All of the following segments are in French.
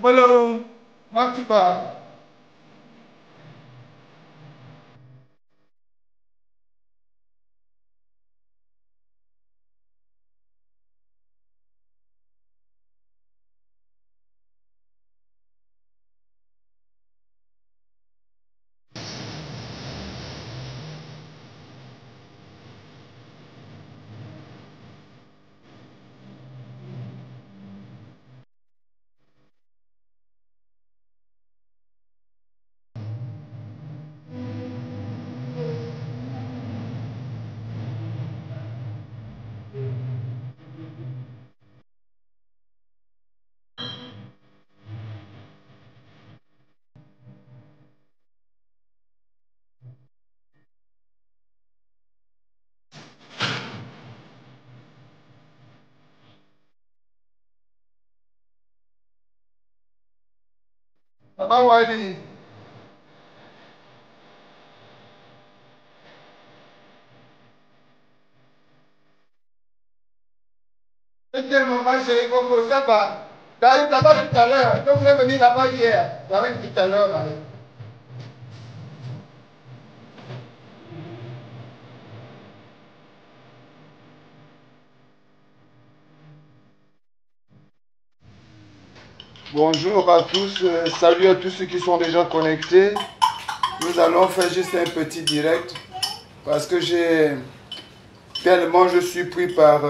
Belum, maksud Pak. Abang Wadi. Moi, j'ai compris ça, pas. T'arrives là-bas tout à l'heure. Donc, vous êtes venu là-bas hier. T'arrives tout à l'heure. Bonjour à tous. Salut à tous ceux qui sont déjà connectés. Nous allons faire juste un petit direct. Parce que tellement je suis pris par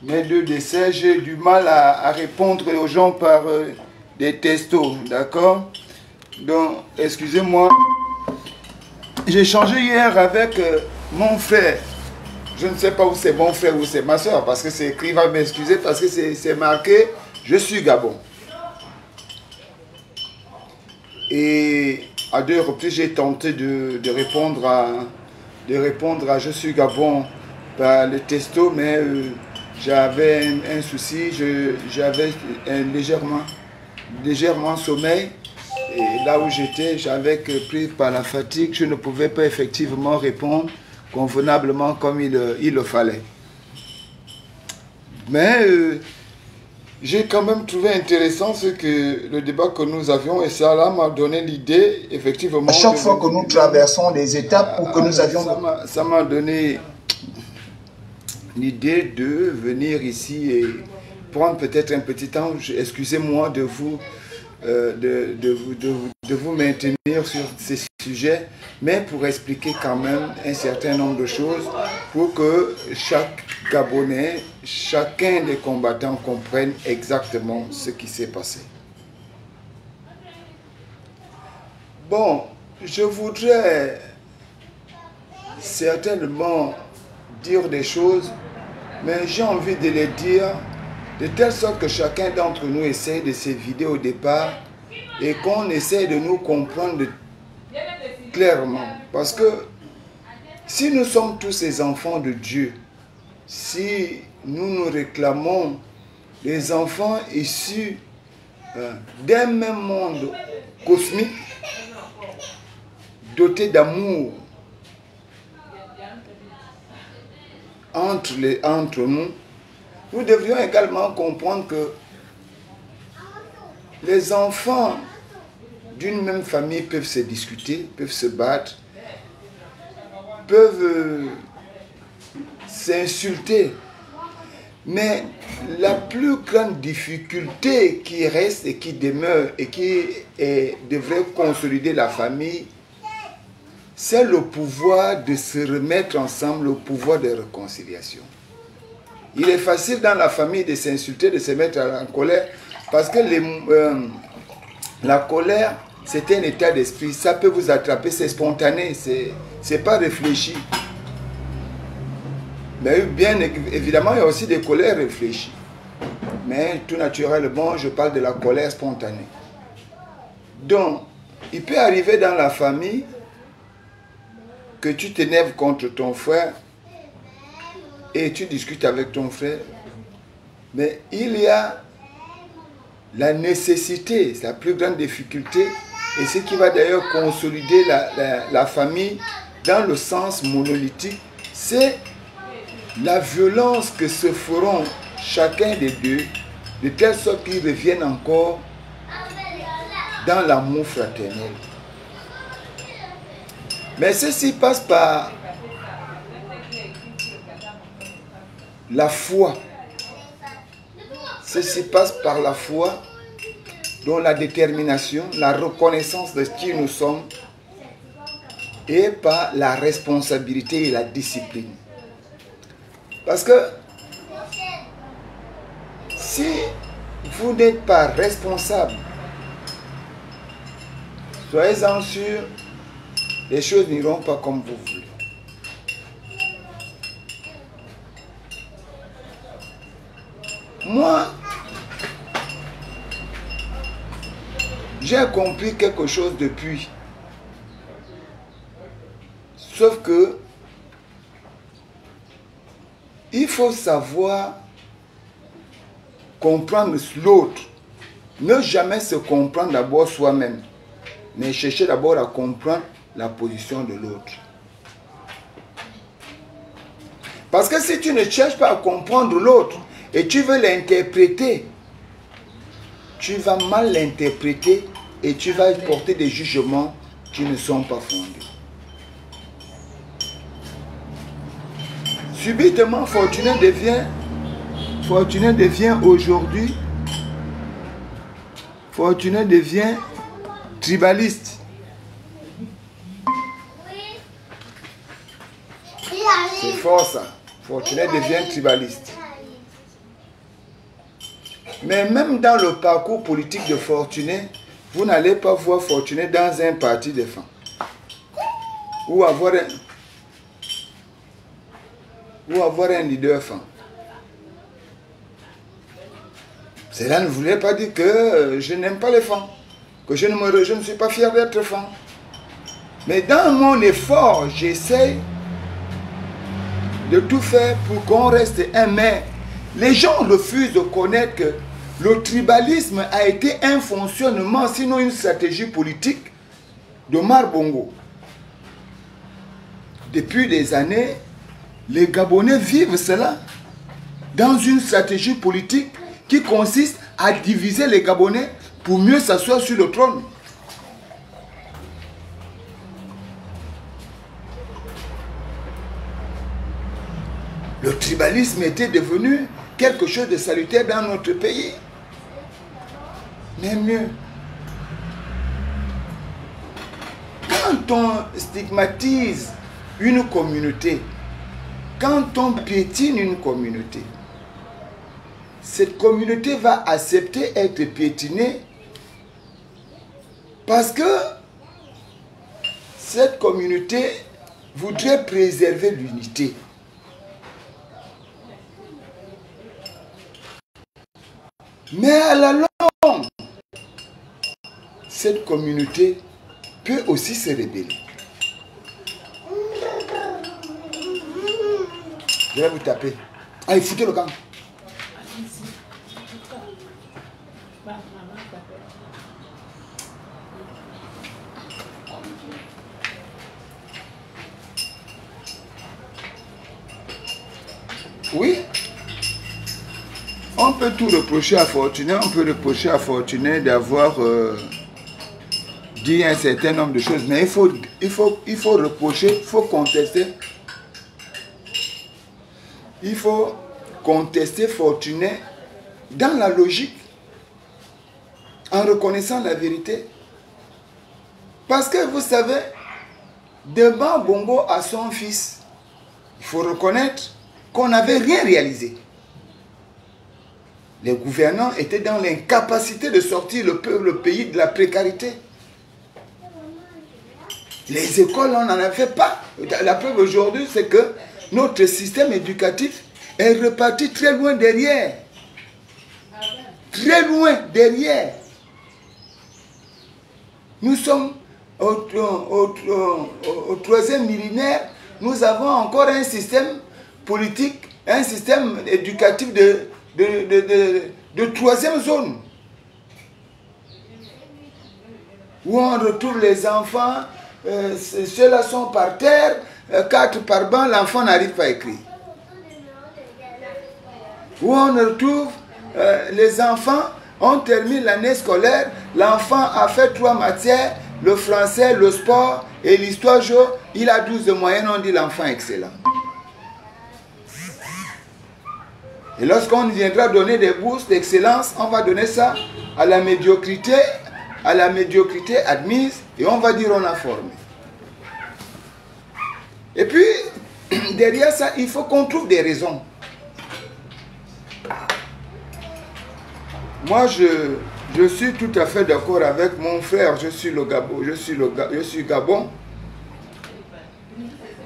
mes deux décès, j'ai du mal à répondre aux gens par des textos, d'accord? Donc, excusez-moi. J'ai échangé hier avec mon frère. Je ne sais pas où c'est mon frère ou c'est ma soeur, parce que c'est écrit, il va m'excuser, parce que c'est marqué « Je suis Gabon ». Et à deux reprises, j'ai tenté de répondre à Je suis Gabon par le texto, mais j'avais un souci, j'avais légèrement sommeil. Et là où j'étais, j'avais pris par la fatigue, je ne pouvais pas effectivement répondre convenablement comme il le fallait. Mais j'ai quand même trouvé intéressant le débat que nous avions, et ça là m'a donné l'idée, effectivement. À chaque fois que nous traversons des étapes où que nous avions... Ça m'a donné l'idée de venir ici et prendre peut-être un petit temps. Excusez-moi de vous maintenir sur ces sujets, mais pour expliquer quand même un certain nombre de choses pour que chaque Gabonais, chacun des combattants comprenne exactement ce qui s'est passé. Bon, je voudrais certainement dire des choses, mais j'ai envie de les dire De telle sorte que chacun d'entre nous essaye de se vider au départ et qu'on essaye de nous comprendre clairement. Parce que si nous sommes tous les enfants de Dieu, si nous nous réclamons les enfants issus d'un même monde cosmique, doté d'amour entre nous, nous devrions également comprendre que les enfants d'une même famille peuvent se discuter, peuvent se battre, peuvent s'insulter. Mais la plus grande difficulté qui reste et qui demeure et qui devrait consolider la famille, c'est le pouvoir de se remettre ensemble, le pouvoir de réconciliation. Il est facile dans la famille de s'insulter, de se mettre en colère, parce que la colère, c'est un état d'esprit. Ça peut vous attraper, c'est spontané, c'est pas réfléchi. Mais bien évidemment, il y a aussi des colères réfléchies. Mais tout naturellement, je parle de la colère spontanée. Donc, il peut arriver dans la famille que tu t'énerves contre ton frère et tu discutes avec ton frère. Mais il y a la nécessité, c'est la plus grande difficulté, et ce qui va d'ailleurs consolider la famille dans le sens monolithique, c'est la violence que se feront chacun des deux, de telle sorte qu'ils reviennent encore dans l'amour fraternel. Mais ceci passe par la foi. Ceci passe par la foi, dont la détermination, la reconnaissance de qui nous sommes, et par la responsabilité et la discipline. Parce que si vous n'êtes pas responsable, soyez-en sûrs, les choses n'iront pas comme vous voulez. Moi, j'ai compris quelque chose depuis. Sauf que il faut savoir comprendre l'autre. Ne jamais se comprendre d'abord soi-même, mais chercher d'abord à comprendre la position de l'autre. Parce que si tu ne cherches pas à comprendre l'autre et tu veux l'interpréter, tu vas mal l'interpréter et tu vas porter des jugements qui ne sont pas fondés. Subitement, Fortuné devient aujourd'hui, Fortuné devient tribaliste. C'est fort ça. Fortuné devient tribaliste. Mais même dans le parcours politique de Fortuné, vous n'allez pas voir Fortuné dans un parti de femmes. Ou avoir un leader femme. Cela ne voulait pas dire que je n'aime pas les femmes, que je ne suis pas fier d'être femme. Mais dans mon effort, j'essaie de tout faire pour qu'on reste un. Mais les gens refusent de connaître que le tribalisme a été un fonctionnement, sinon une stratégie politique de Omar Bongo. Depuis des années, les Gabonais vivent cela dans une stratégie politique qui consiste à diviser les Gabonais pour mieux s'asseoir sur le trône. Le tribalisme était devenu quelque chose de salutaire dans notre pays. Mais mieux, quand on stigmatise une communauté, quand on piétine une communauté, cette communauté va accepter être piétinée parce que cette communauté voudrait préserver l'unité. Mais à la longue, cette communauté peut aussi se rébeller. Je vais vous taper. Allez, foutez le camp. Oui, on peut tout reprocher à Fortuné, on peut reprocher à Fortuné d'avoir dit un certain nombre de choses, mais il faut reprocher, il faut contester. Il faut contester Fortuné dans la logique, en reconnaissant la vérité. Parce que vous savez, devant Bongo à son fils, il faut reconnaître qu'on n'avait rien réalisé. Les gouvernants étaient dans l'incapacité de sortir le pays de la précarité. Les écoles, on n'en avait pas. La preuve aujourd'hui, c'est que notre système éducatif est reparti très loin derrière. Très loin derrière. Nous sommes au 3e millénaire, nous avons encore un système politique, un système éducatif de 3e zone. Où on retrouve les enfants, ceux-là sont par terre, 4 par banc, l'enfant n'arrive pas à écrire. Où on retrouve les enfants, on termine l'année scolaire, l'enfant a fait 3 matières, le français, le sport et l'histoire géo, il a 12 de moyenne, on dit l'enfant excellent. Et lorsqu'on viendra donner des bourses d'excellence, on va donner ça à la médiocrité admise, et on va dire on a formé. Et puis, derrière ça, il faut qu'on trouve des raisons. Moi, je suis tout à fait d'accord avec mon frère, je suis Gabon.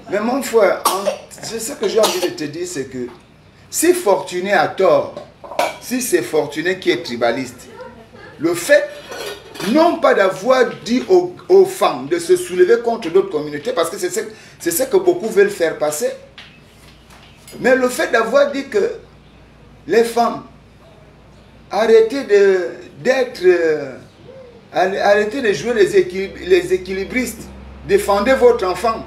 Mais mon frère, c'est ce que j'ai envie de te dire, c'est que si Fortuné a tort, si c'est Fortuné qui est tribaliste, le fait, non pas d'avoir dit aux femmes de se soulever contre d'autres communautés, parce que c'est ce que beaucoup veulent faire passer, mais le fait d'avoir dit que les femmes, arrêtez de jouer les équilibristes, défendez votre enfant,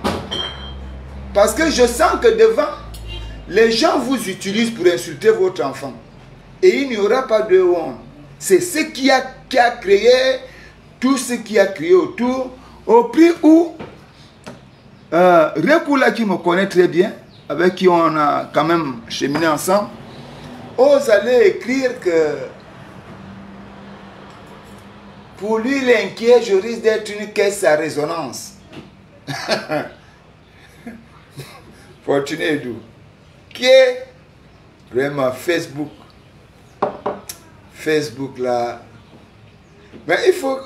parce que je sens que devant, les gens vous utilisent pour insulter votre enfant. Et il n'y aura pas de honte. C'est ce qui a créé, tout ce qui a créé autour, au prix où Rekula, qui me connaît très bien, avec qui on a quand même cheminé ensemble, ose aller écrire que pour lui, l'inquiet, je risque d'être une caisse à résonance. Fortuné Edou, qui est vraiment Facebook là, mais il faut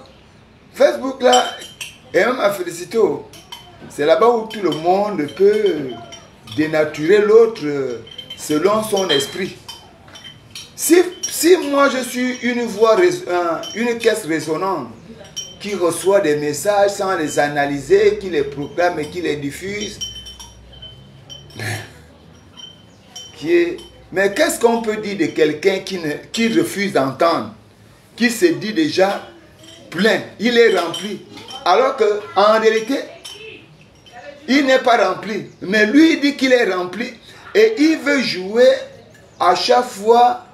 Facebook là, et même à féliciter, c'est là-bas où tout le monde peut dénaturer l'autre selon son esprit. Si moi je suis une voix, une caisse résonante qui reçoit des messages sans les analyser, qui les proclame et qui les diffuse, mais qu'est-ce qu'on peut dire de quelqu'un qui refuse d'entendre, qui se dit déjà plein, il est rempli, alors qu'en réalité, il n'est pas rempli, mais lui il dit qu'il est rempli et il veut jouer à chaque fois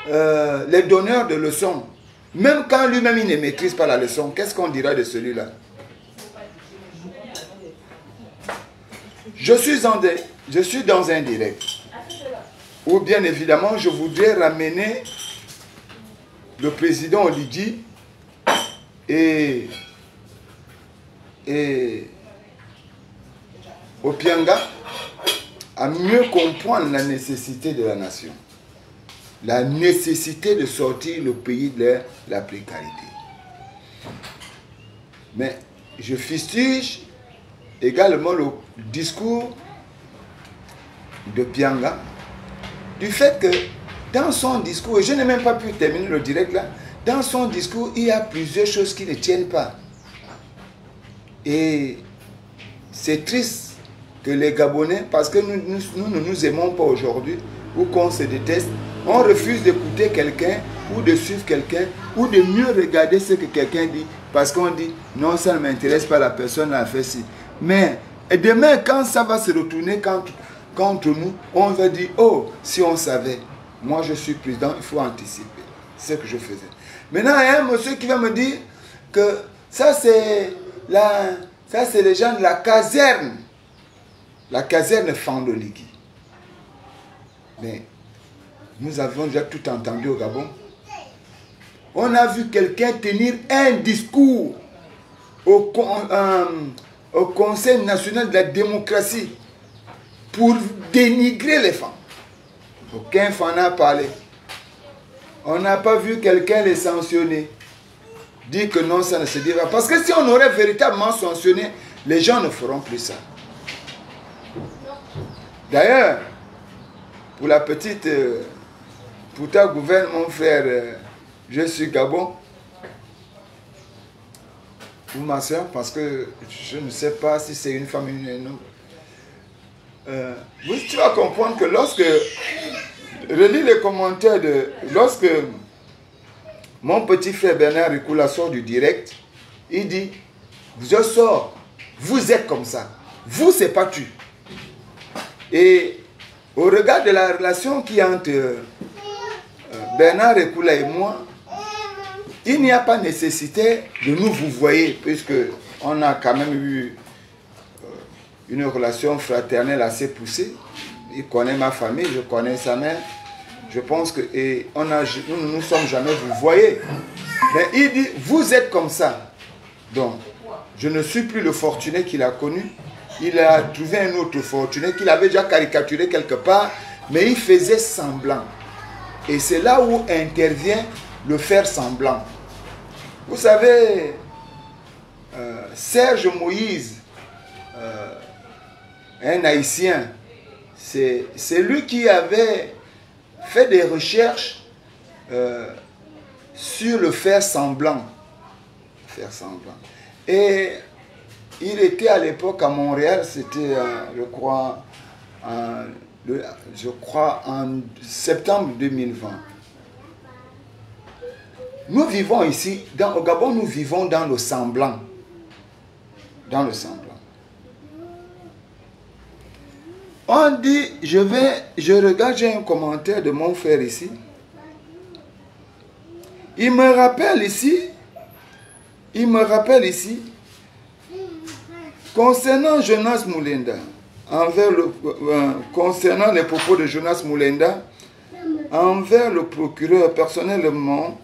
les donneurs de leçons. Même quand lui-même il ne maîtrise pas la leçon, qu'est-ce qu'on dira de celui-là? Je suis dans un direct où bien évidemment je voudrais ramener le président Oligi et Opianga à mieux comprendre la nécessité de la nation. La nécessité de sortir le pays de la précarité. Mais je fustige également le discours de Pianga du fait que dans son discours, et je n'ai même pas pu terminer le direct là, dans son discours, il y a plusieurs choses qui ne tiennent pas. Et c'est triste que les Gabonais, parce que nous ne nous aimons pas aujourd'hui, ou qu'on se déteste, on refuse d'écouter quelqu'un, ou de suivre quelqu'un, ou de mieux regarder ce que quelqu'un dit, parce qu'on dit, non, ça ne m'intéresse pas, la personne a fait ci. Mais demain, quand ça va se retourner contre nous, on va dire, oh, si on savait, moi je suis président, il faut anticiper. C'est ce que je faisais. Maintenant, il y a un monsieur qui va me dire que ça c'est les gens de la caserne. La caserne Fandoligui. Mais nous avons déjà tout entendu au Gabon. On a vu quelqu'un tenir un discours au Conseil national de la démocratie pour dénigrer les femmes. Aucun femme n'a parlé. On n'a pas vu quelqu'un les sanctionner. Dire que non, ça ne se dira pas. Parce que si on aurait véritablement sanctionné, les gens ne feront plus ça. D'ailleurs, pour la petite, pour ta gouverne, mon frère, je suis Gabon. Ou ma soeur, parce que je ne sais pas si c'est une femme ou une homme. Tu vas comprendre que lorsque, relis les commentaires lorsque mon petit frère Bernard Rikoula sort du direct, il dit, je sors, vous êtes comme ça, vous c'est pas tu. Et au regard de la relation qui est entre Bernard Rikoula et moi, il n'y a pas nécessité de nous vous voyez, puisque on a quand même eu une relation fraternelle assez poussée. Il connaît ma famille, je connais sa mère. Je pense que nous ne nous sommes jamais vous voyez. Mais il dit, vous êtes comme ça. Donc, je ne suis plus le fortuné qu'il a connu. Il a trouvé un autre fortuné qu'il avait déjà caricaturé quelque part, mais il faisait semblant. Et c'est là où intervient le faire semblant. Vous savez, Serge Moïse, un Haïtien, c'est lui qui avait fait des recherches sur le faire semblant. Faire semblant. Et il était à l'époque à Montréal, c'était, je crois, en septembre 2020. Nous vivons ici, au Gabon, nous vivons dans le semblant. Dans le semblant. On dit, je regarde, j'ai un commentaire de mon frère ici. Il me rappelle ici, concernant Jonas Moulenda, concernant les propos de Jonas Moulenda, envers le procureur, personnellement,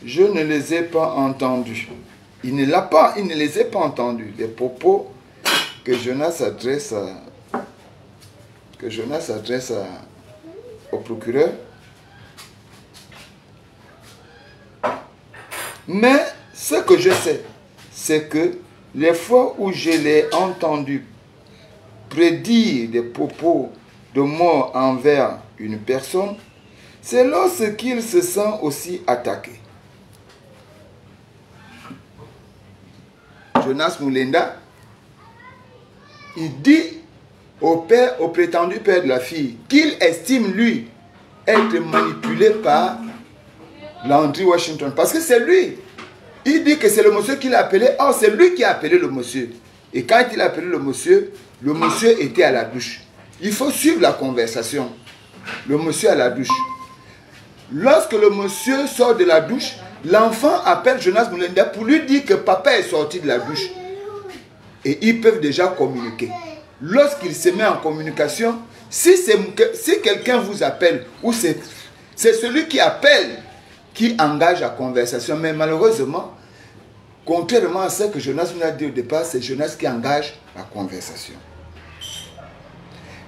je ne les ai pas entendus. Il ne les a pas entendus. Les propos que Jonas adresse au procureur. Mais ce que je sais, c'est que les fois où je l'ai entendu prédire des propos de mort envers une personne, c'est lorsqu'il se sent aussi attaqué. Jonas Moulenda, il dit au prétendu père de la fille, qu'il estime lui être manipulé par Landry Washington. Parce que c'est lui. Il dit que c'est le monsieur qui l'a appelé. Or, c'est lui qui a appelé le monsieur. Et quand il a appelé le monsieur était à la douche. Il faut suivre la conversation. Le monsieur à la douche. Lorsque le monsieur sort de la douche, l'enfant appelle Jonas Moulenda pour lui dire que papa est sorti de la douche. Et ils peuvent déjà communiquer. Lorsqu'il se met en communication, si quelqu'un vous appelle, ou c'est celui qui appelle qui engage la conversation. Mais malheureusement, contrairement à ce que Jonas nous a dit au départ, c'est Jonas qui engage la conversation.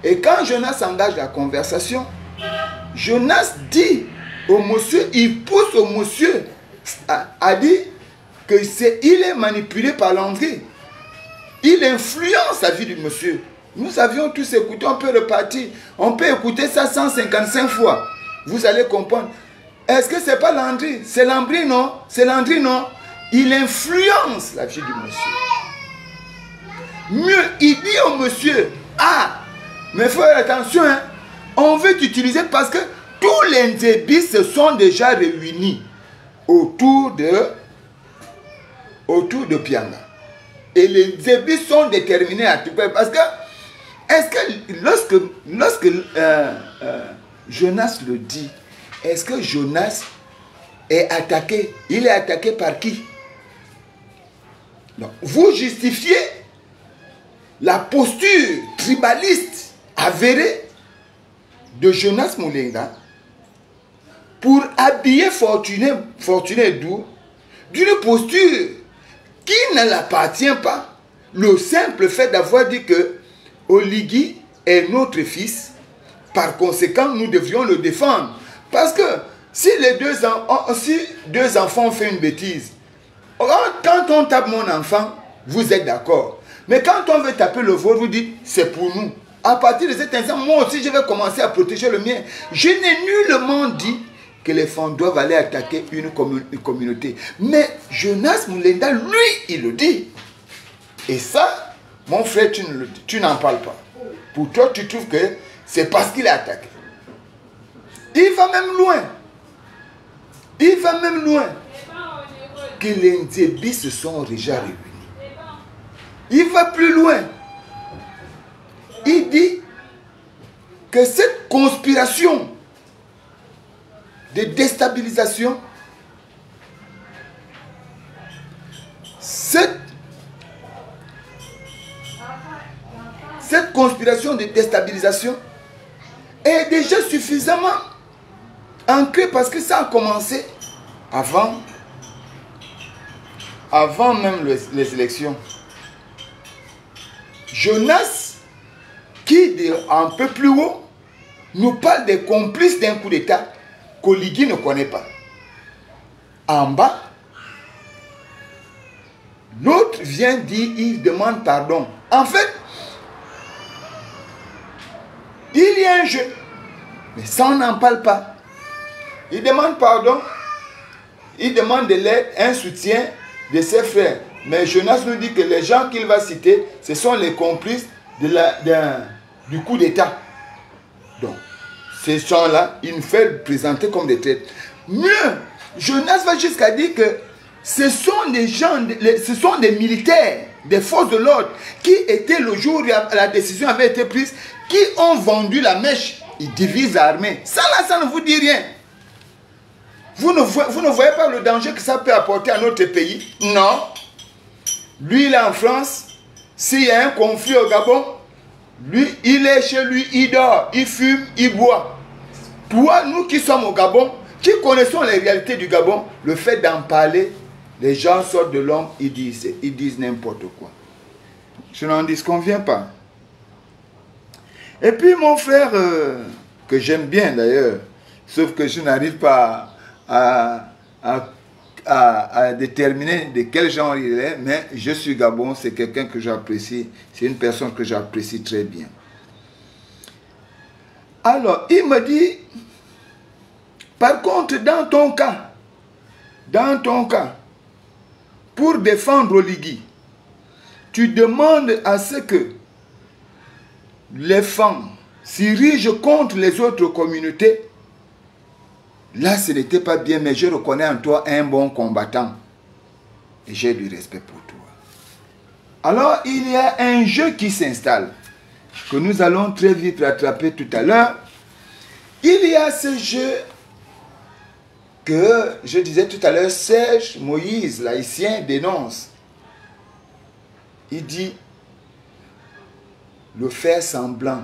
Et quand Jonas engage la conversation, Jonas dit au monsieur, il pousse au monsieur à dire qu'il est manipulé par Landry. Il influence la vie du monsieur. Nous avions tous écouté, on peut repartir. On peut écouter ça 155 fois. vous allez comprendre. Est-ce que c'est pas Landry? C'est Landry, non? C'est Landry, non? Il influence la vie du monsieur. Mieux, il dit au monsieur, ah, mais faut faire attention, hein, on veut t'utiliser parce que tous les Nzébi se sont déjà réunis autour de Pianga. Et les Nzébi sont déterminés à tout faire. Parce que, est-ce que lorsque Jonas le dit, est-ce que Jonas est attaqué? Il est attaqué par qui? Donc, vous justifiez la posture tribaliste avérée de Jonas Mulenga pour habiller Fortuné Dou d'une posture qui ne l'appartient pas. Le simple fait d'avoir dit que Oligui est notre fils, par conséquent, nous devrions le défendre. Parce que si deux enfants ont fait une bêtise, quand on tape mon enfant, vous êtes d'accord. Mais quand on veut taper le vôtre, vous dites, c'est pour nous. À partir de cet instant, moi aussi, je vais commencer à protéger le mien. Je n'ai nullement dit que les femmes doivent aller attaquer une communauté. Mais Jonas Mulenga, lui, il le dit. Et ça, mon frère, tu n'en parles pas. Pour toi, tu trouves que c'est parce qu'il est attaqué. Il va même loin. Il va même loin. Que les Nzébi se sont déjà réunis. Il va plus loin. Il dit que cette conspiration de déstabilisation, cette conspiration de déstabilisation est déjà suffisamment ancrée parce que ça a commencé avant même les élections. Jonas, qui un peu plus haut, nous parle des complices d'un coup d'État qu'Oligui ne connaît pas. En bas, l'autre vient dire, il demande pardon. En fait, il y a un jeu, mais ça on n'en parle pas. Il demande pardon, il demande de l'aide, un soutien de ses frères. Mais Jonas nous dit que les gens qu'il va citer, ce sont les complices du coup d'État. Donc, ces gens-là, il nous fait présenter comme des traîtres. Mieux, Jonas va jusqu'à dire que ce sont des gens, ce sont des militaires, des forces de l'ordre, qui étaient le jour où la décision avait été prise, qui ont vendu la mèche. Ils divisent l'armée. Ça là, ça ne vous dit rien. Vous ne voyez pas le danger que ça peut apporter à notre pays? Non. Lui, il est en France. S'il y a un conflit au Gabon, lui, il est chez lui, il dort, il fume, il boit. Pour nous qui sommes au Gabon, qui connaissons les réalités du Gabon, le fait d'en parler, les gens sortent de l'ombre, ils disent n'importe quoi. Je n'en disconviens pas. Et puis mon frère, que j'aime bien d'ailleurs, sauf que je n'arrive pas à déterminer de quel genre il est, mais je suis Gabon, c'est quelqu'un que j'apprécie, c'est une personne que j'apprécie très bien. Alors, il me dit, par contre, dans ton cas, pour défendre Oligui, tu demandes à ce que les femmes s'érigent contre les autres communautés. Là, ce n'était pas bien, mais je reconnais en toi un bon combattant. Et j'ai du respect pour toi. Alors, il y a un jeu qui s'installe, que nous allons très vite rattraper tout à l'heure. Il y a ce jeu que, je disais tout à l'heure, Serge Moïse, l'haïtien, dénonce. Il dit, le faire semblant.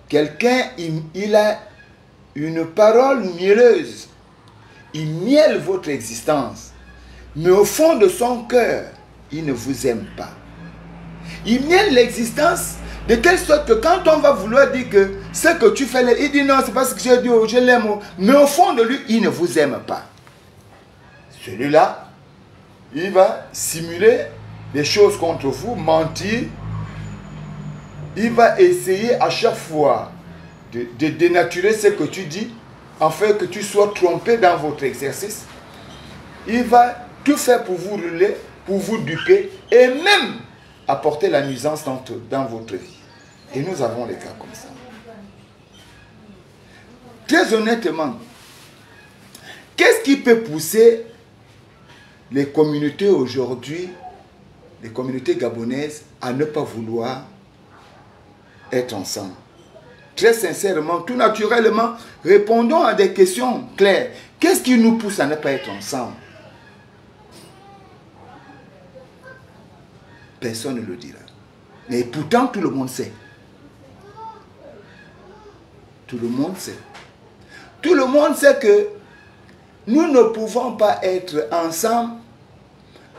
Quelqu'un, il a une parole mielleuse. Il mielle votre existence. Mais au fond de son cœur, il ne vous aime pas. Il mielle l'existence de telle sorte que quand on va vouloir dire que ce que tu fais, il dit non, c'est pas ce que j'ai dit, je l'aime. Mais au fond de lui, il ne vous aime pas. Celui-là, il va simuler des choses contre vous, mentir. Il va essayer à chaque fois de dénaturer ce que tu dis, afin que tu sois trompé dans votre exercice. Il va tout faire pour vous rouler, pour vous duper, et même apporter la nuisance dans votre vie. Et nous avons les cas comme ça. Très honnêtement, qu'est-ce qui peut pousser les communautés aujourd'hui, les communautés gabonaises, à ne pas vouloir être ensemble? Très sincèrement, tout naturellement, répondons à des questions claires. Qu'est-ce qui nous pousse à ne pas être ensemble? Personne ne le dira. Mais pourtant, tout le monde sait. Tout le monde sait. Tout le monde sait que nous ne pouvons pas être ensemble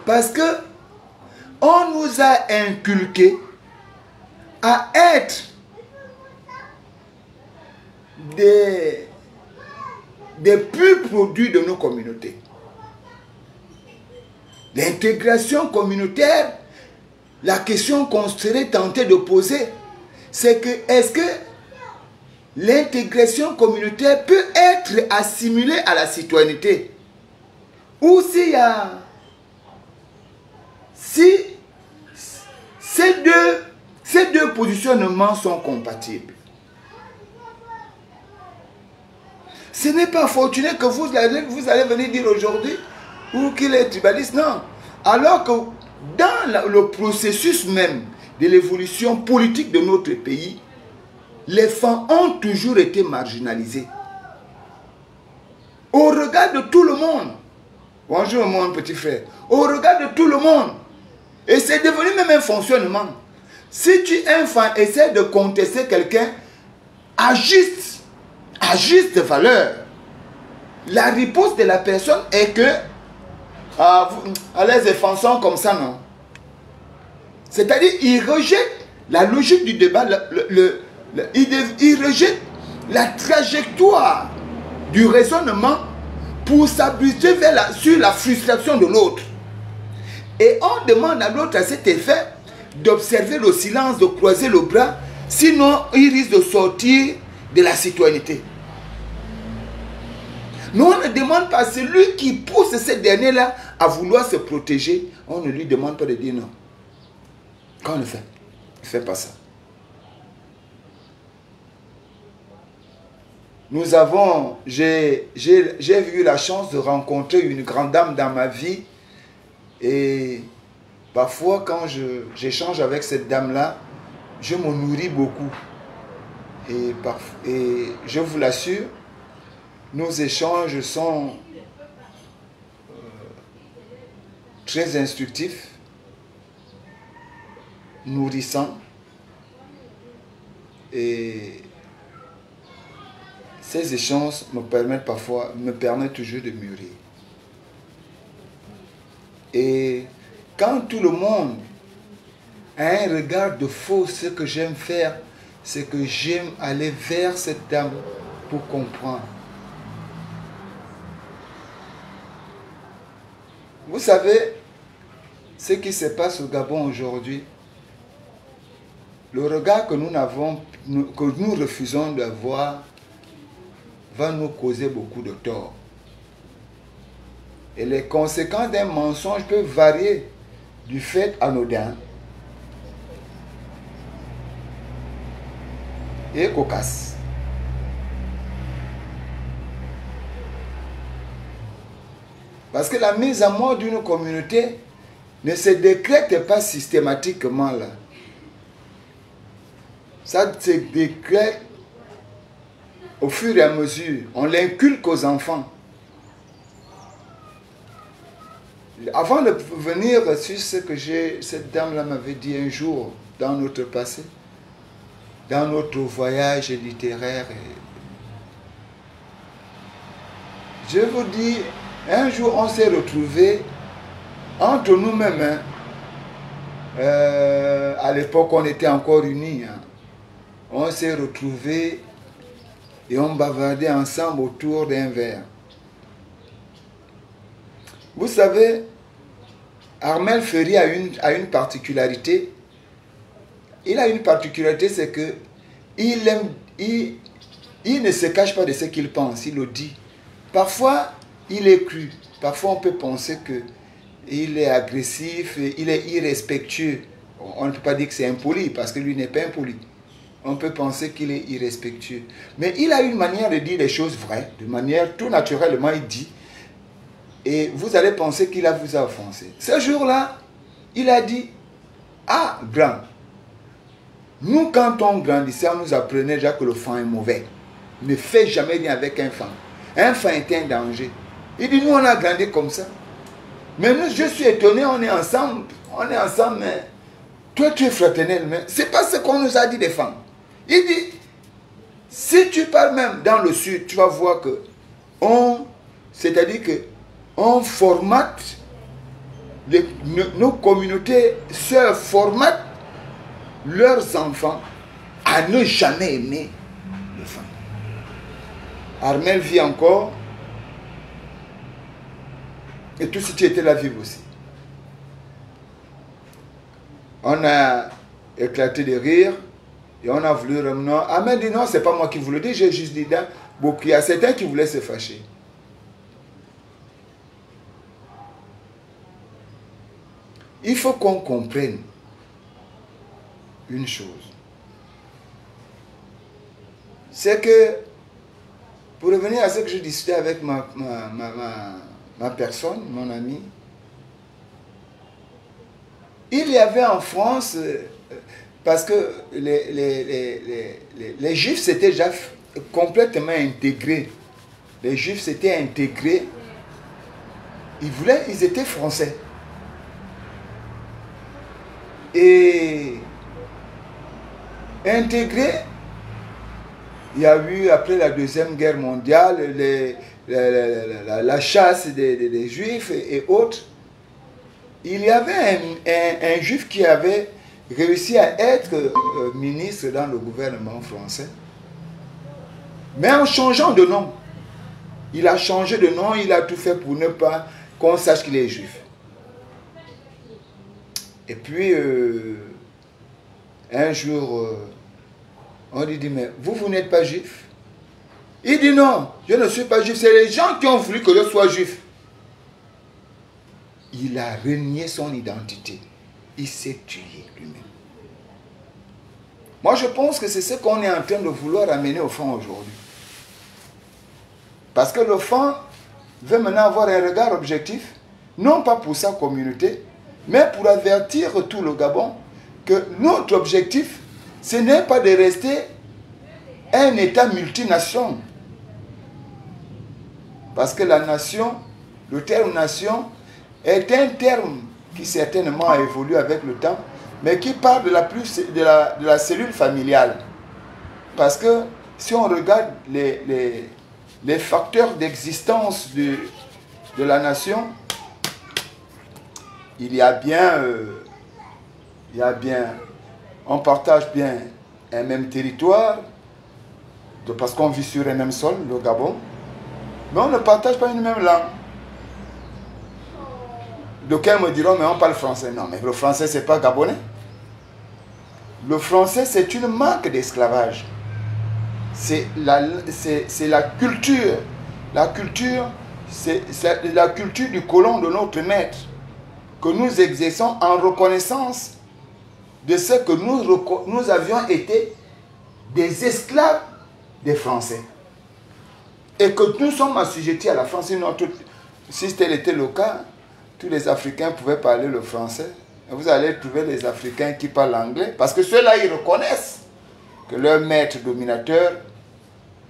parce que on nous a inculqué à être des purs produits de nos communautés. L'intégration communautaire, la question qu'on serait tenté de poser, c'est que est-ce que l'intégration communautaire peut être assimilée à la citoyenneté? Ou s'il y a... Si ces deux positionnements sont compatibles. Ce n'est pas fortuné que vous allez venir dire aujourd'hui ou qu'il est tribaliste, non. Alors que dans le processus même de l'évolution politique de notre pays, les femmes ont toujours été marginalisées. Au regard de tout le monde. Bonjour mon petit frère. Au regard de tout le monde. Et c'est devenu même un fonctionnement. Si tu es un fan, essaie de contester quelqu'un à juste valeur. La réponse de la personne est que les enfants sont comme ça, non? C'est-à-dire, il rejette la logique du débat, il rejette la trajectoire du raisonnement pour s'abuser sur la frustration de l'autre. Et on demande à l'autre à cet effet d'observer le silence, de croiser le bras, sinon il risque de sortir de la citoyenneté. Mais on ne demande pas à celui qui pousse ce dernier-là à vouloir se protéger, on ne lui demande pas de dire non. Quand on le fait, il ne fait pas ça. Nous avons, j'ai eu la chance de rencontrer une grande dame dans ma vie. Et parfois, quand j'échange avec cette dame-là, je me nourris beaucoup. Et je vous l'assure, nos échanges sont très instructifs, nourrissants. Et ces échanges me permettent toujours de mûrir. Et quand tout le monde a un regard de faux, ce que j'aime faire, c'est que j'aime aller vers cette dame pour comprendre. Vous savez ce qui se passe au Gabon aujourd'hui? Le regard que nous refusons d'avoir va nous causer beaucoup de tort. Et les conséquences d'un mensonge peuvent varier du fait anodin et cocasse. Parce que la mise à mort d'une communauté ne se décrète pas systématiquement là. Ça se décrète au fur et à mesure. On l'inculque aux enfants. Avant de venir sur ce que cette dame-là m'avait dit un jour dans notre passé, dans notre voyage littéraire, je vous dis, un jour on s'est retrouvés entre nous-mêmes. À l'époque on était encore unis. On s'est retrouvés et on bavardait ensemble autour d'un verre. Vous savez, Armel Ferry a une particularité. Il a une particularité, c'est que il il ne se cache pas de ce qu'il pense, il le dit. Parfois, il est cru. Parfois, on peut penser qu'il est agressif, il est irrespectueux. On ne peut pas dire que c'est impoli, parce que lui n'est pas impoli. On peut penser qu'il est irrespectueux. Mais il a une manière de dire les choses vraies, de manière tout naturellement, il dit. Et vous allez penser qu'il vous a offensé. Ce jour-là, il a dit, ah, grand, nous, quand on grandissait, on nous apprenait déjà que le fan est mauvais. Ne fais jamais rien avec un fan. Un fan est un danger. Il dit, nous, on a grandi comme ça. Mais nous, je suis étonné, on est ensemble, mais toi, tu es fraternel, mais ce n'est pas ce qu'on nous a dit des femmes. Il dit, si tu parles même dans le sud, tu vas voir que c'est-à-dire que on formate, nos communautés sœurs formatent leurs enfants à ne jamais aimer les femmes. Armel vit encore, et tout ce qui était là vivre aussi. On a éclaté de rire, et on a voulu revenir. Armel dit non, c'est pas moi qui vous le dis, j'ai juste dit là, beaucoup. Il y a certains qui voulaient se fâcher. Il faut qu'on comprenne une chose. C'est que, pour revenir à ce que je discutais avec ma personne, mon ami, il y avait en France, parce que les Juifs s'étaient déjà complètement intégrés. Les Juifs s'étaient intégrés. Ils étaient français. Et intégrés, il y a eu, après la Deuxième Guerre mondiale, la chasse des Juifs et autres. Il y avait un Juif qui avait réussi à être ministre dans le gouvernement français. Mais en changeant de nom. Il a changé de nom, il a tout fait pour ne pas qu'on sache qu'il est Juif. Et puis, un jour, on lui dit, mais vous n'êtes pas juif? Il dit, non, je ne suis pas juif, c'est les gens qui ont voulu que je sois juif. Il a renié son identité. Il s'est tué lui-même. Moi, je pense que c'est ce qu'on est en train de vouloir amener au fond aujourd'hui. Parce que le fond veut maintenant avoir un regard objectif, non pas pour sa communauté, mais pour avertir tout le Gabon que notre objectif, ce n'est pas de rester un État multination. Parce que la nation, le terme nation, est un terme qui certainement a évolué avec le temps, mais qui parle de la cellule familiale. Parce que si on regarde les facteurs d'existence de la nation, il y a bien, on partage bien un même territoire, parce qu'on vit sur un même sol, le Gabon, mais on ne partage pas une même langue. D'aucuns me diront, mais on parle français. Non, mais le français, ce n'est pas gabonais. Le français, c'est une marque d'esclavage. C'est la culture. La culture, c'est la culture du colon de notre maître que nous exerçons en reconnaissance de ce que nous avions été des esclaves des Français. Et que nous sommes assujettis à la France. Si tel était le cas, tous les Africains pouvaient parler le français. Et vous allez trouver les Africains qui parlent anglais. Parce que ceux-là, ils reconnaissent que leur maître dominateur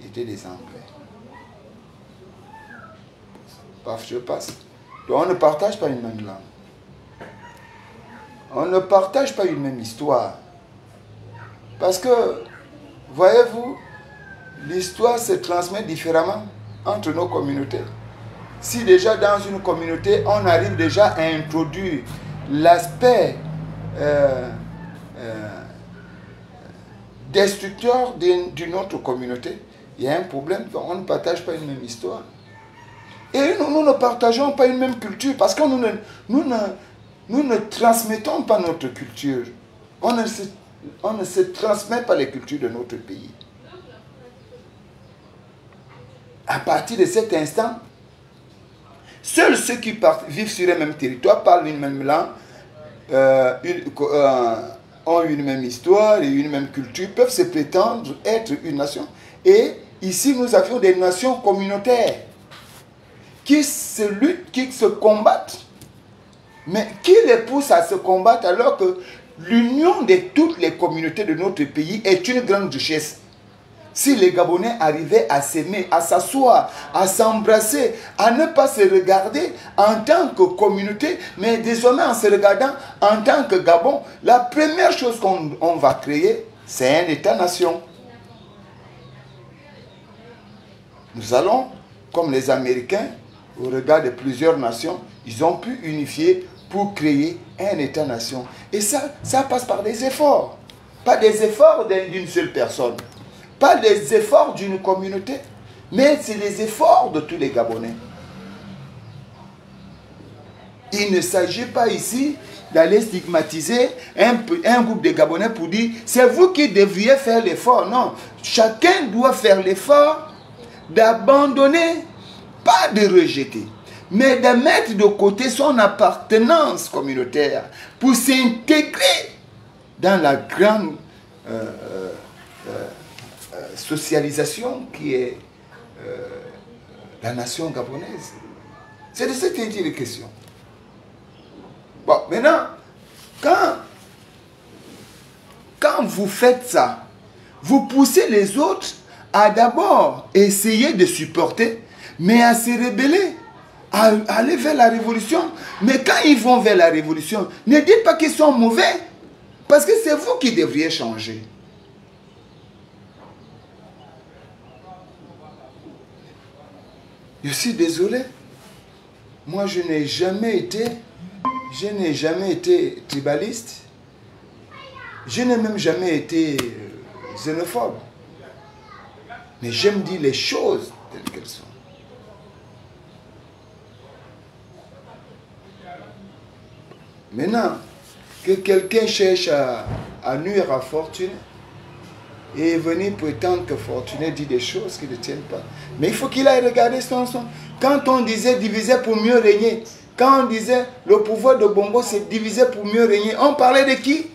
était des Anglais. Paf, je passe. Donc on ne partage pas une même langue. On ne partage pas une même histoire. Parce que, voyez-vous, l'histoire se transmet différemment entre nos communautés. Si déjà dans une communauté, on arrive déjà à introduire l'aspect destructeur d'une autre communauté, il y a un problème, on ne partage pas une même histoire. Et nous ne partageons pas une même culture, parce que nous ne transmettons pas notre culture. On ne se transmet pas les cultures de notre pays. à partir de cet instant, seuls ceux qui vivent sur un même territoire, parlent une même langue, ont une même histoire et une même culture, peuvent se prétendre être une nation. Et ici, nous avions des nations communautaires qui se luttent, qui se combattent. Mais qui les pousse à se combattre alors que l'union de toutes les communautés de notre pays est une grande richesse? Si les Gabonais arrivaient à s'aimer, à s'asseoir, à s'embrasser, à ne pas se regarder en tant que communauté, mais désormais en se regardant en tant que Gabon, la première chose qu'on va créer, c'est un État-nation. Nous allons, comme les Américains, au regard de plusieurs nations, ils ont pu unifier pour créer un État-nation. Et ça passe par des efforts. Pas des efforts d'une seule personne. Pas les efforts d'une communauté, mais c'est les efforts de tous les Gabonais. Il ne s'agit pas ici d'aller stigmatiser un groupe de Gabonais pour dire c'est vous qui devriez faire l'effort. Non, chacun doit faire l'effort d'abandonner, pas de rejeter, mais de mettre de côté son appartenance communautaire pour s'intégrer dans la grande socialisation qui est la nation gabonaise. C'est de cette question. Bon, maintenant, quand vous faites ça, vous poussez les autres à d'abord essayer de supporter, mais à se rebeller, à aller vers la révolution. Mais quand ils vont vers la révolution, ne dites pas qu'ils sont mauvais, parce que c'est vous qui devriez changer. Je suis désolé. Moi, je n'ai jamais été tribaliste. Je n'ai même jamais été xénophobe. Mais j'aime dire les choses telles qu'elles sont. Maintenant, que quelqu'un cherche à nuire à Fortuné et venir prétendre que Fortuné dit des choses qui ne tiennent pas. Mais il faut qu'il aille regarder son son. Quand on disait diviser pour mieux régner, quand on disait le pouvoir de Bongo c'est diviser pour mieux régner, on parlait de qui?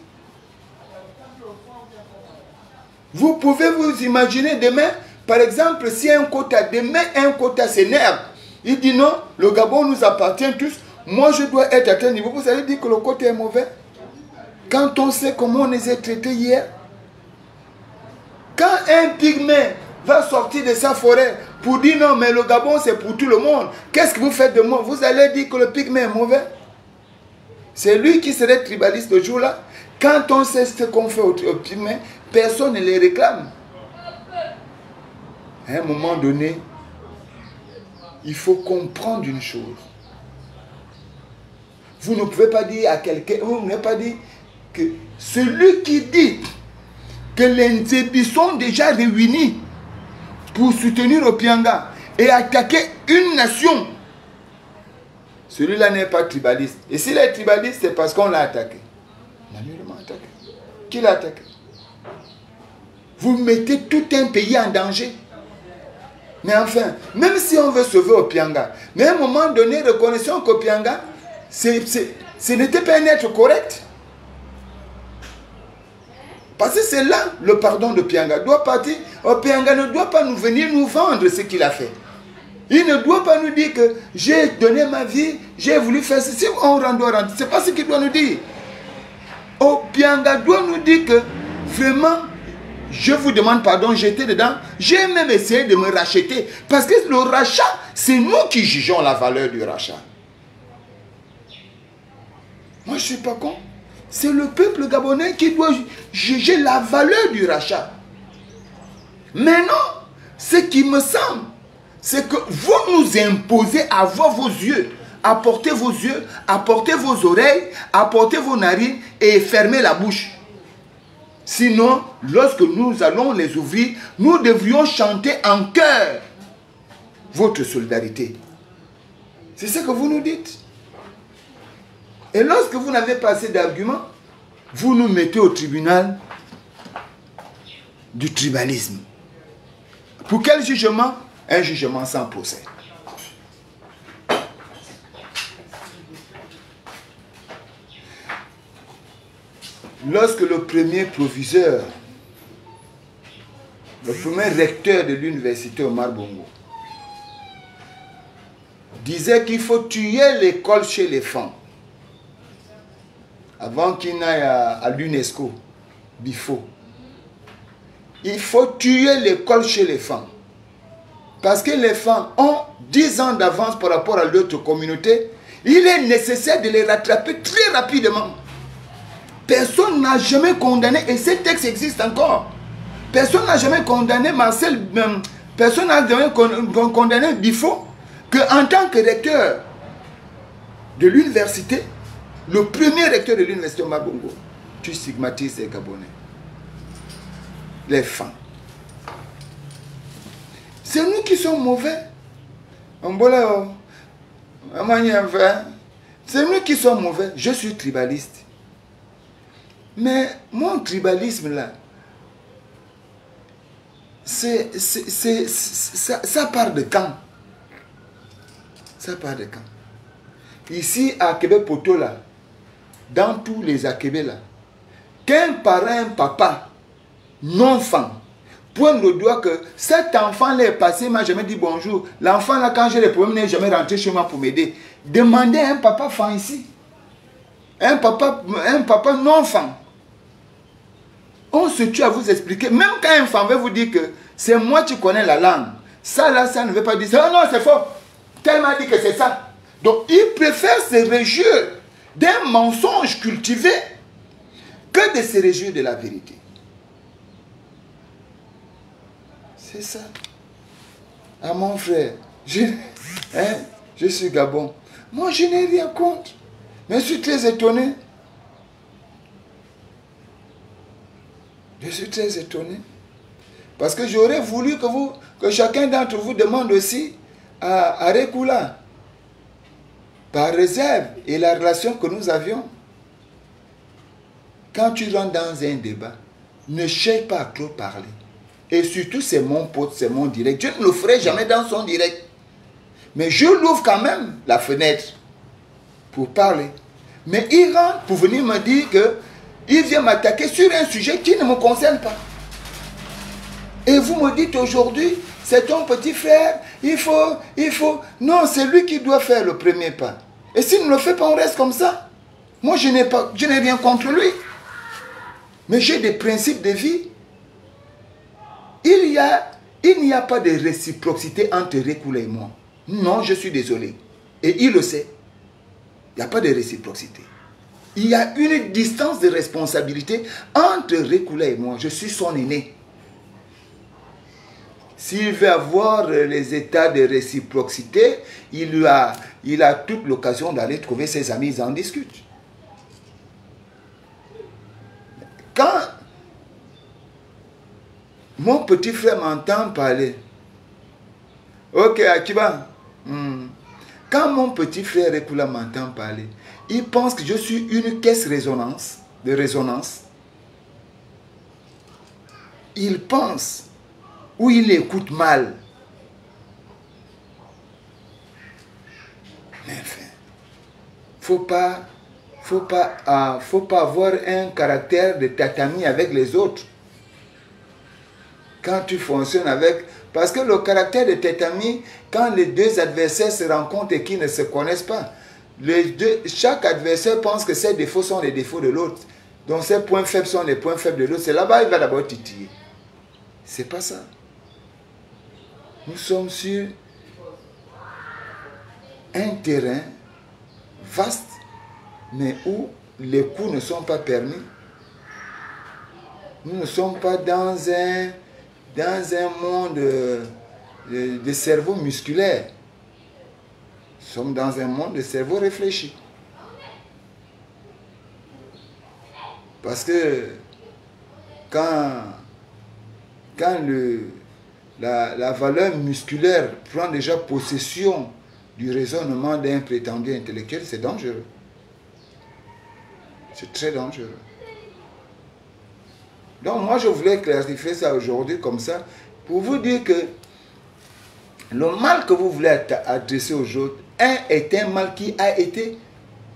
Vous pouvez vous imaginer demain, par exemple, si demain un quota s'énerve, il dit non, le Gabon nous appartient tous, moi je dois être à tel niveau, vous allez dire que le quota est mauvais? Quand on sait comment on les a traités hier, quand un pygmée va sortir de sa forêt pour dire non, mais le Gabon c'est pour tout le monde, qu'est-ce que vous faites de moi? Vous allez dire que le pygmée est mauvais? C'est lui qui serait tribaliste le jour-là. Quand on sait ce qu'on fait aux pygmées, personne ne les réclame. À un moment donné, il faut comprendre une chose. Vous ne pouvez pas dire à quelqu'un, vous ne pouvez pas dire que celui qui dit que les Nzébi sont déjà réunis pour soutenir Opianga et attaquer une nation, celui-là n'est pas tribaliste. Et s'il est tribaliste, c'est parce qu'on l'a attaqué. Manuellement attaqué. Qui l'a attaqué? Vous mettez tout un pays en danger. Mais enfin, même si on veut sauver Opianga, mais à un moment donné, reconnaissons qu'Opianga, ce n'était pas un être correct. Parce que c'est là le pardon de Opianga doit partir. Opianga ne doit pas nous venir nous vendre ce qu'il a fait. Il ne doit pas nous dire que j'ai donné ma vie, j'ai voulu faire ceci, on doit rendre. Ce n'est pas ce qu'il doit nous dire. Opianga doit nous dire que vraiment, je vous demande pardon, j'étais dedans. J'ai même essayé de me racheter. Parce que le rachat, c'est nous qui jugeons la valeur du rachat. Moi, je ne suis pas con. C'est le peuple gabonais qui doit juger la valeur du rachat. Mais non, ce qui me semble, c'est que vous nous imposez à voir vos yeux, à porter vos yeux, à porter vos oreilles, à porter vos narines et fermer la bouche. Sinon, lorsque nous allons les ouvrir, nous devrions chanter en chœur votre solidarité. C'est ce que vous nous dites. Et lorsque vous n'avez pas assez d'arguments, vous nous mettez au tribunal du tribalisme. Pour quel jugement? un jugement sans procès. Lorsque le premier proviseur, le premier recteur de l'université Omar Bongo, disait qu'il faut tuer l'école chez les femmes avant qu'il n'aille à l'UNESCO, BIFO. Il faut tuer l'école chez les femmes. Parce que les femmes ont 10 ans d'avance par rapport à l'autre communauté. Il est nécessaire de les rattraper très rapidement. Personne n'a jamais condamné, et ces textes existent encore. Personne n'a jamais condamné Marcel, personne n'a jamais condamné Bifo, qu'en tant que recteur de l'université, le premier recteur de l'université Omar Bongo, tu stigmatises les Gabonais. Les femmes. C'est nous qui sommes mauvais. C'est nous qui sommes mauvais. Je suis tribaliste. Mais mon tribalisme là, ça part de quand? Ça part de quand? Ici à Québec Poto là, dans tous les Akébé là, qu'un parent, un papa, non-enfant, pointe le doigt que cet enfant là est passé, m'a jamais dit bonjour. L'enfant là, quand j'ai les problèmes, n'est jamais rentré chez moi pour m'aider. Demandez à un papa fan ici. Un papa non-enfant. On se tue à vous expliquer. Même quand un enfant veut vous dire que c'est moi qui connais la langue. Ça là, ça ne veut pas dire ça. Oh non, c'est faux. Tellement dit que c'est ça. Donc, il préfère se réjouir d'un mensonge cultivé que de se réjouir de la vérité. C'est ça. Ah mon frère, je suis Gabon. Moi, je n'ai rien contre. Mais je suis très étonné. Je suis très étonné. Parce que j'aurais voulu que chacun d'entre vous demande aussi à Rekula, par réserve, et la relation que nous avions. Quand tu rentres dans un débat, ne cherche pas à trop parler. Et surtout, c'est mon pote, c'est mon direct. Je ne le ferai jamais dans son direct. Mais je l'ouvre quand même, la fenêtre, pour parler. Mais il rentre pour venir me dire qu'il vient m'attaquer sur un sujet qui ne me concerne pas. Et vous me dites aujourd'hui, c'est ton petit frère, il faut... Non, c'est lui qui doit faire le premier pas. Et s'il ne le fait pas, on reste comme ça. Moi, je n'ai rien contre lui. Mais j'ai des principes de vie. Il n'y a pas de réciprocité entre Rekula et moi. Non, je suis désolé. Et il le sait. Il n'y a pas de réciprocité. Il y a une distance de responsabilité entre Rekula et moi. Je suis son aîné. S'il veut avoir les états de réciprocité, il a toute l'occasion d'aller trouver ses amis, ils en discutent. Quand mon petit frère m'entend parler, ok, Akiba, quand mon petit frère Rekula m'entend parler, il pense que je suis une caisse de résonance. Il pense, ou il écoute mal. Mais enfin, faut pas avoir un caractère de tatami avec les autres. Quand tu fonctionnes avec... Parce que le caractère de tatami, quand les deux adversaires se rencontrent et qu'ils ne se connaissent pas, chaque adversaire pense que ses défauts sont les défauts de l'autre. Donc ses points faibles sont les points faibles de l'autre. C'est là-bas il va d'abord titiller. C'est pas ça. Nous sommes sur un terrain vaste, mais où les coups ne sont pas permis. Nous ne sommes pas dans un monde de cerveau musculaire. Nous sommes dans un monde de cerveau réfléchi. Parce que quand la valeur musculaire prend déjà possession du raisonnement d'un prétendu intellectuel, c'est dangereux. C'est très dangereux. Donc moi je voulais clarifier ça aujourd'hui comme ça, pour vous dire que le mal que vous voulez adresser aux autres est un mal qui a été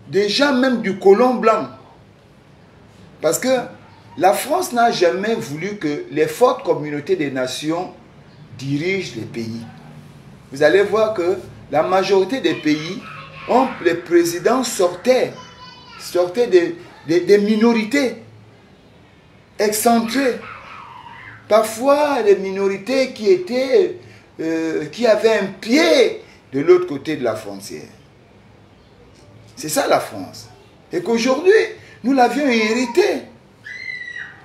déjà même du colon blanc. Parce que la France n'a jamais voulu que les fortes communautés des nations dirigent les pays. Vous allez voir que la majorité des pays, les présidents sortaient des minorités excentrées. Parfois, des minorités qui avaient un pied de l'autre côté de la frontière. C'est ça la France. Et qu'aujourd'hui, nous l'avions hérité.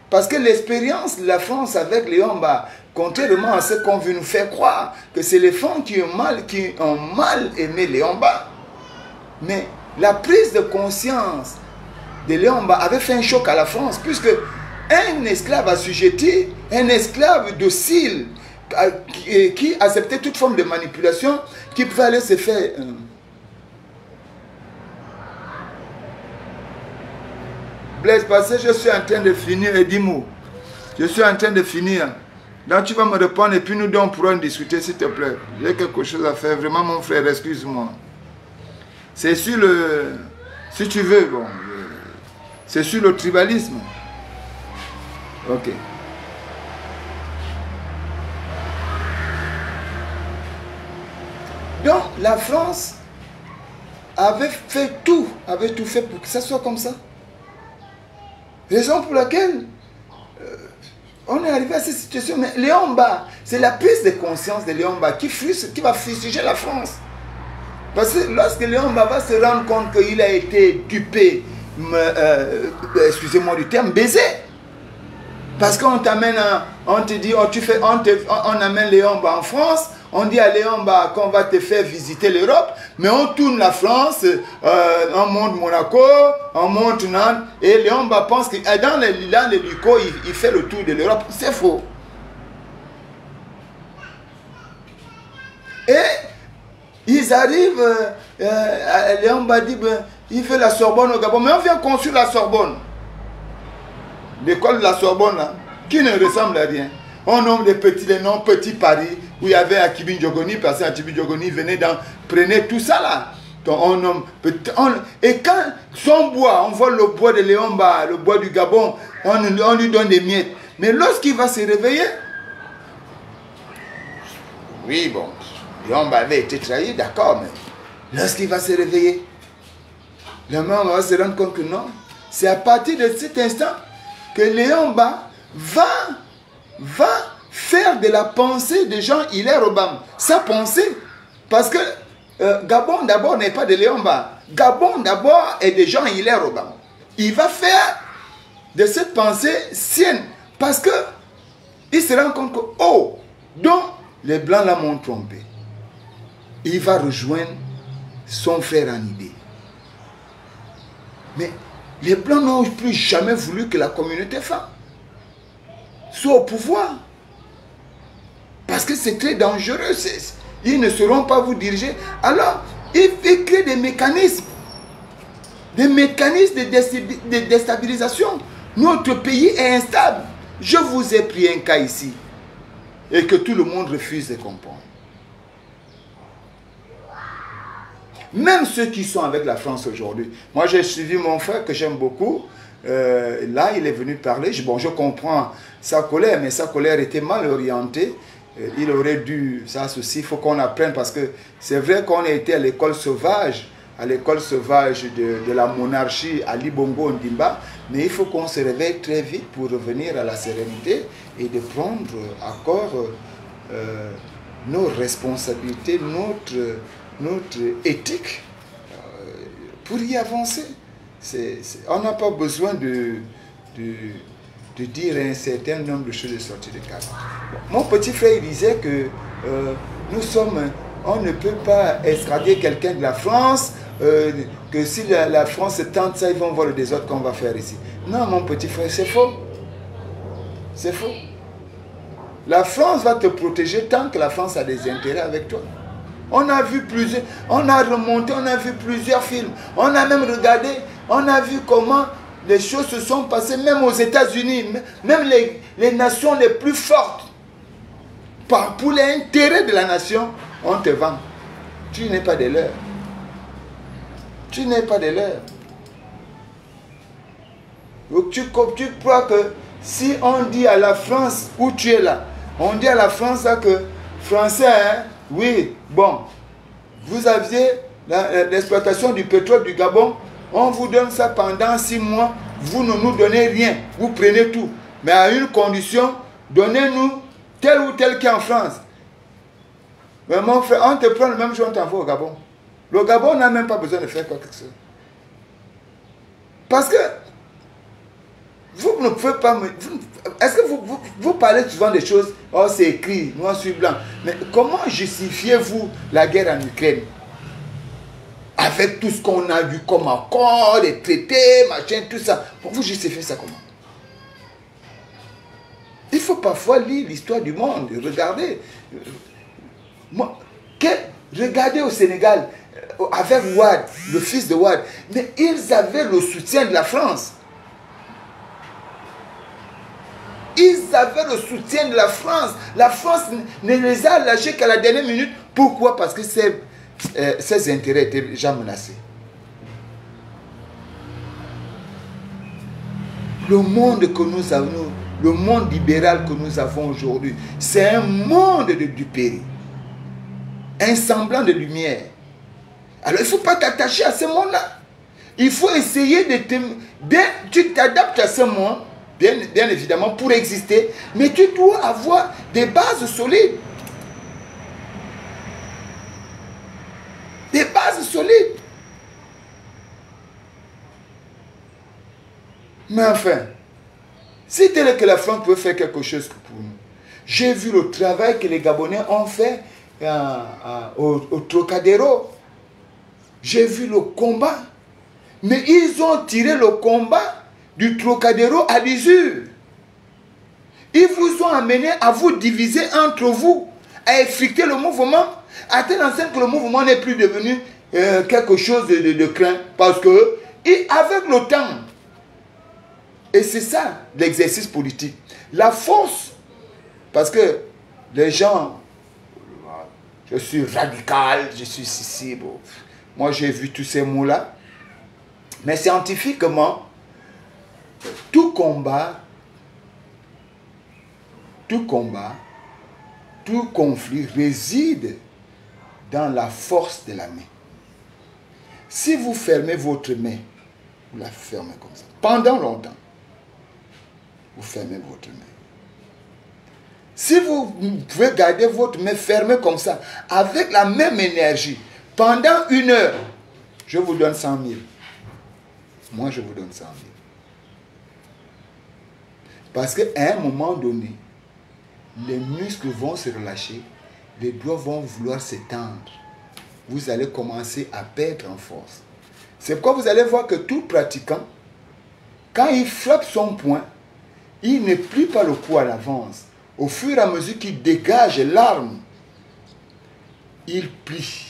Parce que l'expérience de la France avec les Yomba, contrairement à ce qu'on veut nous faire croire, que c'est les femmes qui ont mal aimé les Yomba. Mais la prise de conscience de Léomba avait fait un choc à la France, puisque un esclave assujetti, un esclave docile, qui acceptait toute forme de manipulation, qui pouvait aller se faire... Blaise Passé, je suis en train de finir, Edimo. Je suis en train de finir. Donc tu vas me répondre et puis nous deux on pourra en discuter, s'il te plaît. J'ai quelque chose à faire. Vraiment, mon frère, excuse-moi. C'est sur le... Si tu veux, bon... C'est sur le tribalisme. Ok. Donc, la France avait tout fait pour que ça soit comme ça. Raison pour laquelle on est arrivé à cette situation. Mais Léomba, c'est la prise de conscience de Léomba qui va fustiger la France. Parce que lorsque Léomba va se rendre compte qu'il a été dupé, excusez-moi du terme, baisé. Parce qu'on t'amène, on te dit, on amène Léomba en France, on dit à Léomba qu'on va te faire visiter l'Europe, mais on tourne la France, on monte Monaco, on monte Nantes, et Léomba pense que dans les Luco, il fait le tour de l'Europe. C'est faux. Et ils arrivent, Léomba dit, il fait la Sorbonne au Gabon, mais on vient construire la Sorbonne. L'école de la Sorbonne, là, qui ne ressemble à rien. On nomme les noms Petit Paris, où il y avait Akibi Njogoni, parce qu'Akibi Njogoni venait prenait tout ça là. Donc on nomme et quand son bois, on voit le bois de Léomba, le bois du Gabon, on lui donne des miettes. Mais lorsqu'il va se réveiller, oui bon, Léomba avait été trahi, d'accord, mais lorsqu'il va se réveiller, le monde va se rendre compte que non. C'est à partir de cet instant que Léomba va faire de la pensée de Jean-Hilaire Obama sa pensée. Parce que Gabon d'abord n'est pas de Léomba. Gabon d'abord est de Jean-Hilaire Obama. Il va faire de cette pensée sienne. Parce que il se rend compte que, oh, donc les Blancs là m'ont trompé. Il va rejoindre son frère en idée. Mais les Blancs n'ont plus jamais voulu que la communauté femme soit au pouvoir. Parce que c'est très dangereux. Ils ne sauront pas vous diriger. Alors, il crée des mécanismes. Des mécanismes de déstabilisation. Notre pays est instable. Je vous ai pris un cas ici. Et que tout le monde refuse de comprendre. Même ceux qui sont avec la France aujourd'hui. Moi, j'ai suivi mon frère que j'aime beaucoup. Là, il est venu parler. Bon, je comprends sa colère, mais sa colère était mal orientée. Il aurait dû, ça aussi, il faut qu'on apprenne parce que c'est vrai qu'on a été à l'école sauvage de la monarchie à Libongo Ondimba, mais il faut qu'on se réveille très vite pour revenir à la sérénité et de prendre encore nos responsabilités, notre éthique pour y avancer. On n'a pas besoin de dire un certain nombre de choses de sortie de cadre. Mon petit frère il disait que on ne peut pas extrader quelqu'un de la France, que si la France tente ça, ils vont voir le désordre qu'on va faire ici. Non, mon petit frère, c'est faux. C'est faux. La France va te protéger tant que la France a des intérêts avec toi. On a vu plusieurs, on a remonté, on a vu plusieurs films. On a même regardé, on a vu comment les choses se sont passées, même aux États-Unis, même les nations les plus fortes, pour l'intérêt de la nation, on te vend. Tu n'es pas de l'heure. Tu n'es pas de l'heure. Donc tu crois que si on dit à la France où tu es là, on dit à la France là que Français, hein, oui, bon, vous aviez l'exploitation du pétrole du Gabon, on vous donne ça pendant 6 mois, vous ne nous donnez rien, vous prenez tout. Mais à une condition, donnez-nous tel ou tel qui est en France. Mais mon frère, on te prend le même jour, on t'envoie au Gabon. Le Gabon n'a même pas besoin de faire quoi que ce soit. Parce que vous ne pouvez pas me... Est-ce que vous parlez souvent des choses, oh c'est écrit, noir sur blanc. Mais comment justifiez-vous la guerre en Ukraine? Avec tout ce qu'on a vu comme accord, les traités, machin, tout ça. Vous justifiez ça comment? Il faut parfois lire l'histoire du monde, regarder. Regardez au Sénégal, avec Wade, le fils de Wade, mais ils avaient le soutien de la France. Ils avaient le soutien de la France. La France ne les a lâchés qu'à la dernière minute. Pourquoi? Parce que ses intérêts étaient déjà menacés. Le monde que nous avons, le monde libéral que nous avons aujourd'hui, c'est un monde de duperie. Un semblant de lumière. Alors il ne faut pas t'attacher à ce monde-là. Il faut essayer tu t'adaptes à ce monde, bien évidemment, pour exister, mais tu dois avoir des bases solides. Des bases solides. Mais enfin, si tel est que la France peut faire quelque chose pour nous, j'ai vu le travail que les Gabonais ont fait au Trocadéro. J'ai vu le combat. Mais ils ont tiré le combat du Trocadéro à l'usure. Ils vous ont amené à vous diviser entre vous, à effriter le mouvement, à tel enseigne que le mouvement n'est plus devenu quelque chose de craint. Parce que, avec le temps, et c'est ça l'exercice politique, la force, parce que les gens, je suis radical, je suis ceci, bon. Moi j'ai vu tous ces mots-là, mais scientifiquement, tout combat, tout conflit réside dans la force de la main. Si vous fermez votre main, vous la fermez comme ça, pendant longtemps, vous fermez votre main. Si vous pouvez garder votre main fermée comme ça, avec la même énergie, pendant 1 heure, je vous donne 100 000. Moi, je vous donne 100 000. Parce qu'à un moment donné, les muscles vont se relâcher, les doigts vont vouloir s'étendre. Vous allez commencer à perdre en force. C'est pourquoi vous allez voir que tout pratiquant, quand il frappe son poing, il ne plie pas le cou à l'avance. Au fur et à mesure qu'il dégage l'arme, il plie,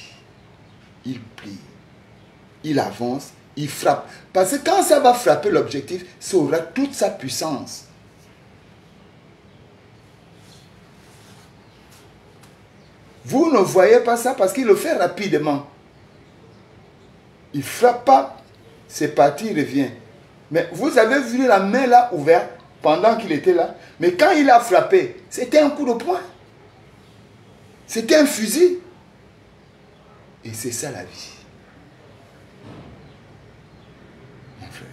il avance, il frappe. Parce que quand ça va frapper l'objectif, ça aura toute sa puissance. Vous ne voyez pas ça parce qu'il le fait rapidement. Il ne frappe pas, c'est parti, il revient. Mais vous avez vu la main là ouverte pendant qu'il était là. Mais quand il a frappé, c'était un coup de poing. C'était un fusil. Et c'est ça la vie. Mon frère.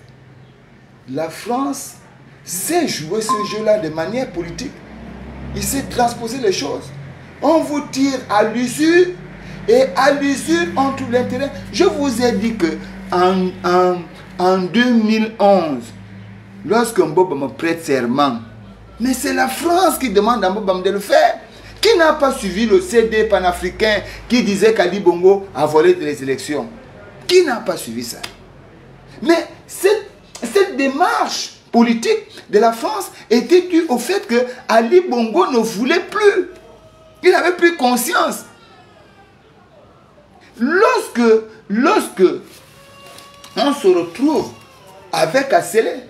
La France sait jouer ce jeu-là de manière politique. Il sait transposer les choses. On vous tire à l'usure et à l'usure on trouve l'intérêt. Je vous ai dit que en 2011, lorsque Mboba me prête serment, mais c'est la France qui demande à Mboba de le faire. Qui n'a pas suivi le CD panafricain qui disait qu'Ali Bongo a volé les élections? Qui n'a pas suivi ça? Mais cette démarche politique de la France était due au fait que Ali Bongo ne voulait plus. Il n'avait plus conscience. Lorsque on se retrouve avec Assele,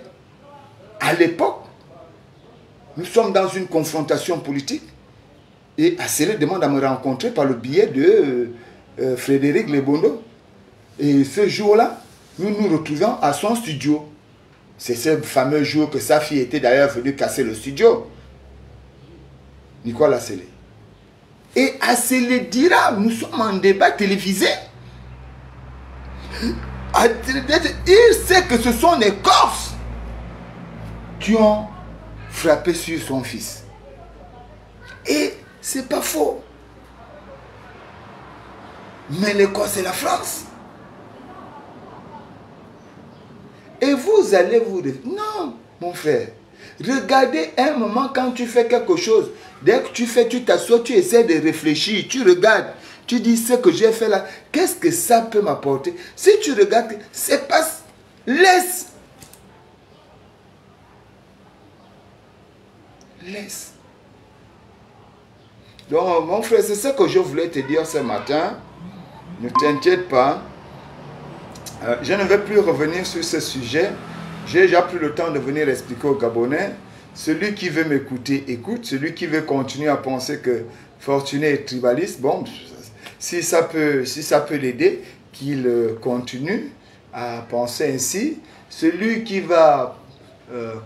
à l'époque, nous sommes dans une confrontation politique. Et Assélé demande à me rencontrer par le biais de Frédéric Lebondo. Et ce jour-là, nous nous retrouvons à son studio. C'est ce fameux jour que sa fille était d'ailleurs venue casser le studio. Nicolas Assélé. Et Assélé dira, nous sommes en débat télévisé. Il sait que ce sont les Corses qui ont frappé sur son fils. Et c'est pas faux. Mais les Corses, c'est la France. Et vous allez vous dire, non, mon frère, regardez un moment quand tu fais quelque chose. Dès que tu fais, tu t'assois, tu essaies de réfléchir, tu regardes, tu dis ce que j'ai fait là, qu'est-ce que ça peut m'apporter? Si tu regardes, c'est pas... Laisse. Laisse. Donc, mon frère, c'est ce que je voulais te dire ce matin. Ne t'inquiète pas. Je ne vais plus revenir sur ce sujet. J'ai déjà pris le temps de venir expliquer aux Gabonais. Celui qui veut m'écouter, écoute. Celui qui veut continuer à penser que Fortuné est tribaliste, bon, si ça peut l'aider, qu'il continue à penser ainsi. Celui qui va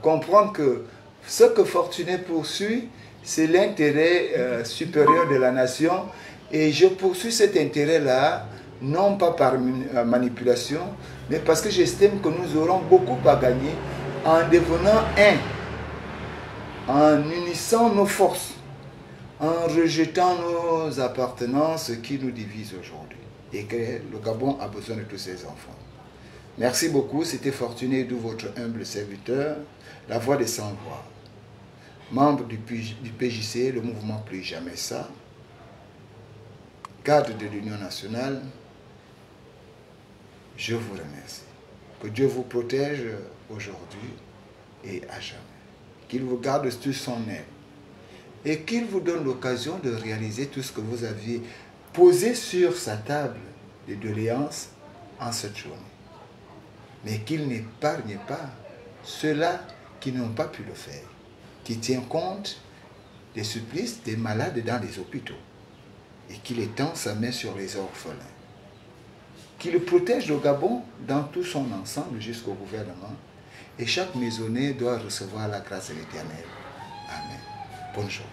comprendre que ce que Fortuné poursuit, c'est l'intérêt supérieur de la nation. Et je poursuis cet intérêt-là, non pas par manipulation, mais parce que j'estime que nous aurons beaucoup à gagner en devenant un, en unissant nos forces, en rejetant nos appartenances qui nous divisent aujourd'hui. Et que le Gabon a besoin de tous ses enfants. Merci beaucoup, c'était Fortuné, d'où votre humble serviteur, la voix des sans-voix. Membre du PJC, le mouvement Plus Jamais Ça, cadre de l'Union nationale, je vous remercie. Que Dieu vous protège aujourd'hui et à jamais. Qu'il vous garde sous son aile. Et qu'il vous donne l'occasion de réaliser tout ce que vous aviez posé sur sa table de doléances en cette journée. Mais qu'il n'épargne pas ceux-là qui n'ont pas pu le faire. Qui tient compte des supplices des malades dans les hôpitaux. Et qu'il étend sa main sur les orphelins. Qu'il protège le Gabon dans tout son ensemble jusqu'au gouvernement. Et chaque maisonnée doit recevoir la grâce de l'Éternel. Amen. Bonne journée.